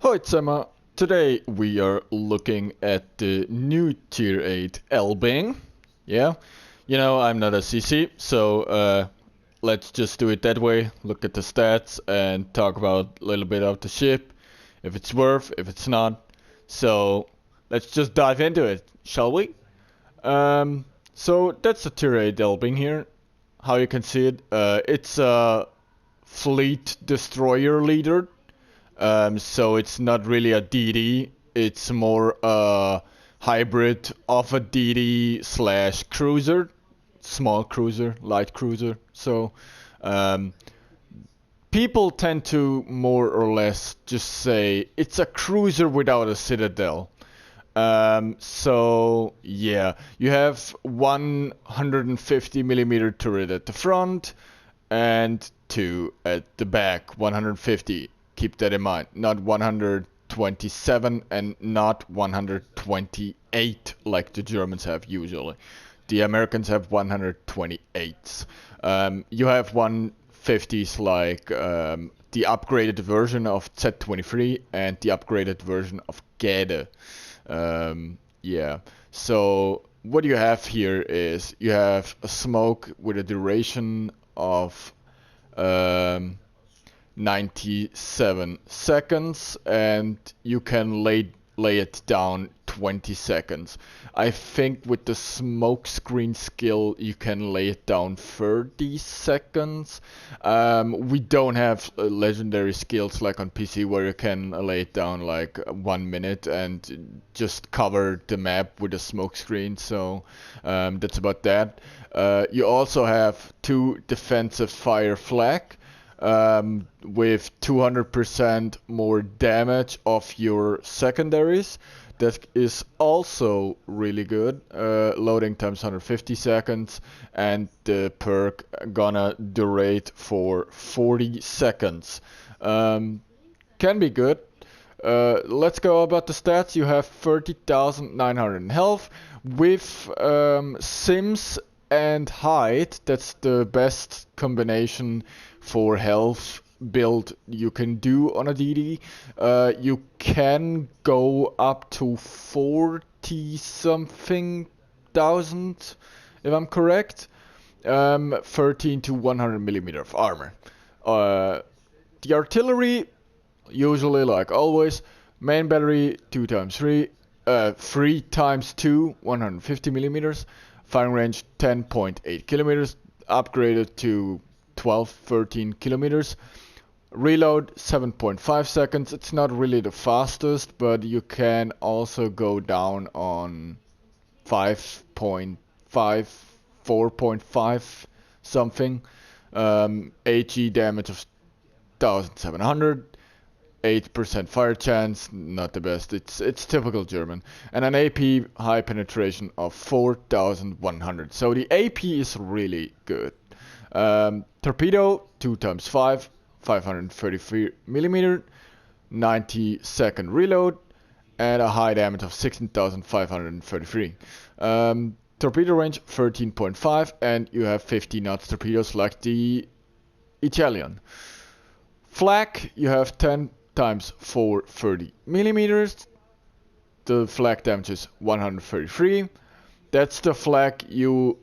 Hoi Zämma. Today we are looking at the new Tier 8 Elbing. Yeah, I'm not a CC, so let's just do it that way. Look at the stats and talk about a little bit of the ship, if it's worth, if it's not. So let's just dive into it, shall we? So that's the Tier 8 Elbing here. How you can see it, it's a fleet destroyer leader. So it's not really a DD, it's more a hybrid of a DD slash cruiser, small cruiser, light cruiser. So um, people tend to more or less just say it's a cruiser without a citadel. So yeah, you have 150 millimeter turret at the front and two at the back, 150. Keep that in mind. Not 127 and not 128 like the Germans have usually. The Americans have 128s. You have 150s like the upgraded version of Z-23 and the upgraded version of Gede. Yeah. So what you have here is you have a smoke with a duration of 97 seconds, and you can lay it down 20 seconds. I think with the smoke screen skill you can lay it down 30 seconds. We don't have legendary skills like on PC where you can lay it down like 1 minute and just cover the map with a smoke screen, so that's about that. You also have two defensive fire flak with 200% more damage of your secondaries. That is also really good. Loading times 150 seconds, and the perk gonna durate for 40 seconds. Can be good. Let's go about the stats. You have 30,900 in health with Sims and height. That's the best combination for health build you can do on a DD. You can go up to 40 something thousand, if I'm correct. 13 to 100 millimeter of armor. The artillery, usually like always, main battery 2 times 3, 3 times 2, 150 millimeters. Firing range 10.8 kilometers, upgraded to 12-13 kilometers. Reload 7.5 seconds. It's not really the fastest, but you can also go down on 5.5, 4.5 something. AG damage of 1700. 8% fire chance, not the best. It's typical German. And an AP high penetration of 4100. So the AP is really good. Torpedo 2 times 5, 533 millimeter, 90-second reload, and a high damage of 16,533. Torpedo range 13.5, and you have 50 knots torpedoes like the Italian. Flak, you have 10 times 430 millimeters. The flak damage is 133. That's the flak you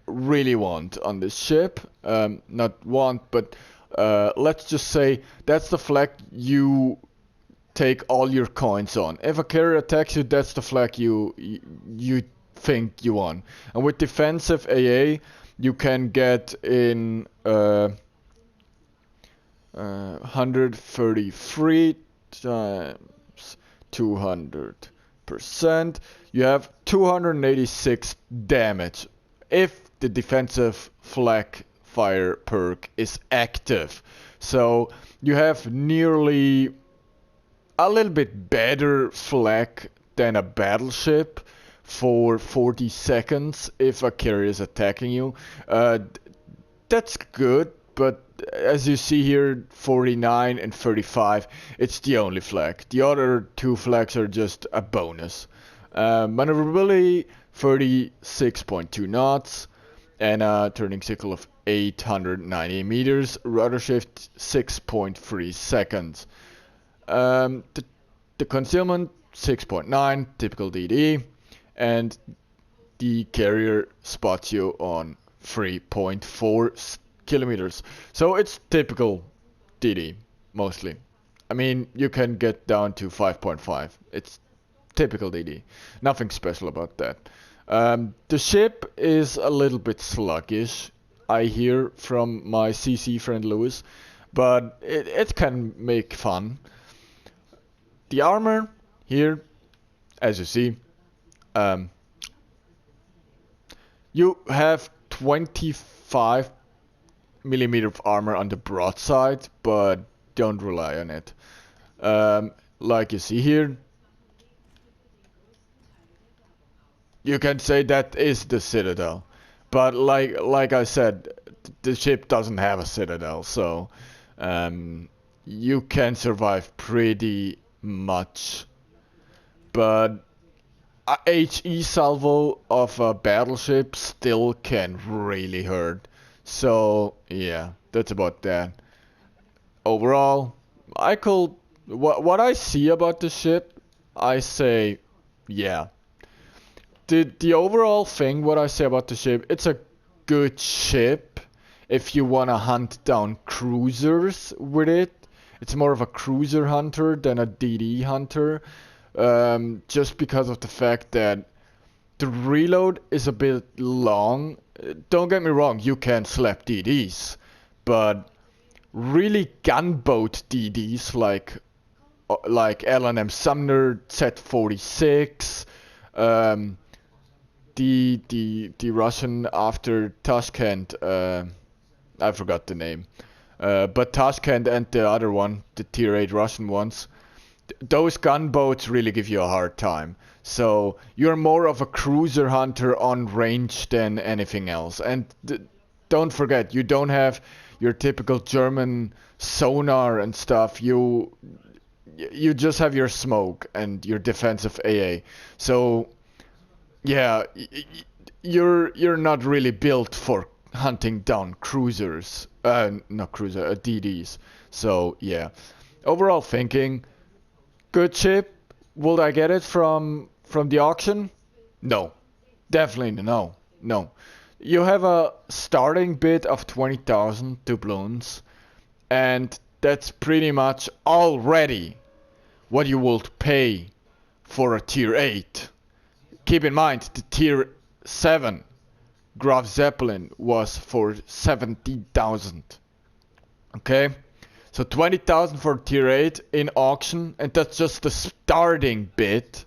really want on this ship. Not want, but let's just say that's the flak you take all your coins on. If a carrier attacks you, that's the flak you think you want. And with defensive AA, you can get in 133 times 200%. You have 286 damage if the defensive flak fire perk is active. So you have nearly a little bit better flak than a battleship for 40 seconds if a carrier is attacking you. That's good, but as you see here, 49 and 35, it's the only flag. The other two flags are just a bonus. Maneuverability 36.2 knots and a turning cycle of 890 meters. Rudder shift 6.3 seconds. The the concealment 6.9, typical DD, and the carrier spots you on 3.4 kilometers. So it's typical DD, mostly. I mean, you can get down to 5.5. It's typical DD. Nothing special about that. The ship is a little bit sluggish, I hear from my CC friend Lewis, but it can make fun. The armor here, as you see, you have 25 millimeter of armor on the broadside, but don't rely on it. Like you see here, you can say that is the citadel, but like I said, the ship doesn't have a citadel, so you can survive pretty much. But a HE salvo of a battleship still can really hurt. So yeah, that's about that. Overall, I could what I see about the ship, I say yeah. The overall thing, what I say about the ship, it's a good ship if you wanna hunt down cruisers with it. It's more of a cruiser hunter than a DD hunter, just because of the fact that the reload is a bit long. Don't get me wrong, you can slap DDs, but really gunboat DDs like L&M Sumner Z46, the Russian after Tashkent, I forgot the name, but Tashkent and the other one, the tier 8 Russian ones, those gunboats really give you a hard time. So you're more of a cruiser hunter on range than anything else. And don't forget, you don't have your typical German sonar and stuff. You just have your smoke and your defensive AA. So yeah, you're not really built for hunting down cruisers. Not cruiser, DDs. So yeah, overall thinking, good ship. Would I get it from the auction? No, definitely no. No, you have a starting bid of 20,000 doubloons, and that's pretty much already what you would pay for a tier 8. Keep in mind, the tier 7 Graf Zeppelin was for 70,000. Okay? So 20,000 for tier 8 in auction, and that's just the starting bid.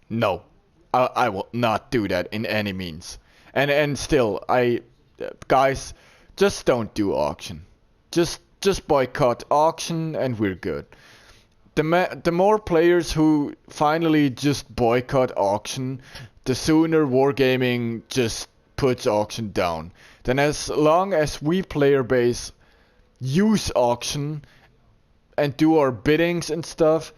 No, I will not do that in any means. And still, guys, just don't do auction. Just boycott auction, and we're good. The more players who finally just boycott auction, the sooner Wargaming just puts auction down. Then as long as we player base use auction and do our biddings and stuff,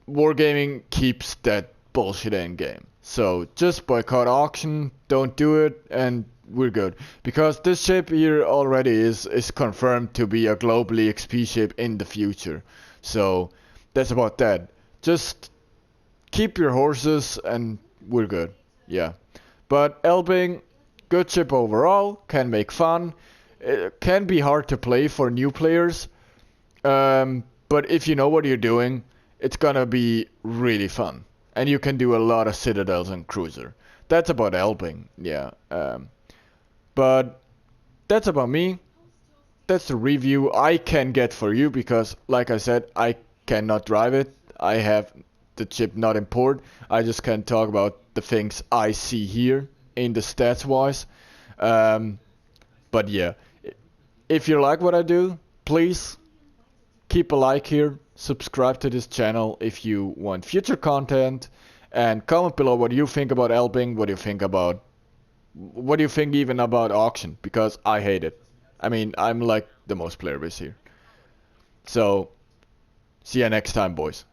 Wargaming keeps that bullshit in game. So just boycott auction, don't do it, and we're good. Because this ship here already is confirmed to be a globally XP ship in the future. So that's about that. Just keep your horses and we're good. Yeah. But Elbing, good ship overall, can make fun. It can be hard to play for new players. But if you know what you're doing, it's gonna be really fun. And you can do a lot of citadels and cruiser. That's about Elbing, yeah. But that's about me. That's the review I can get for you because, like I said, I cannot drive it. I have the chip not in port. I just can talk about the things I see here in the stats wise. But yeah, if you like what I do, please keep a like here. Subscribe to this channel if you want future content, and comment below what you think about Elbing, what do you think even about auction, because I hate it. I mean, I'm like the most player base here. So, see ya next time, boys.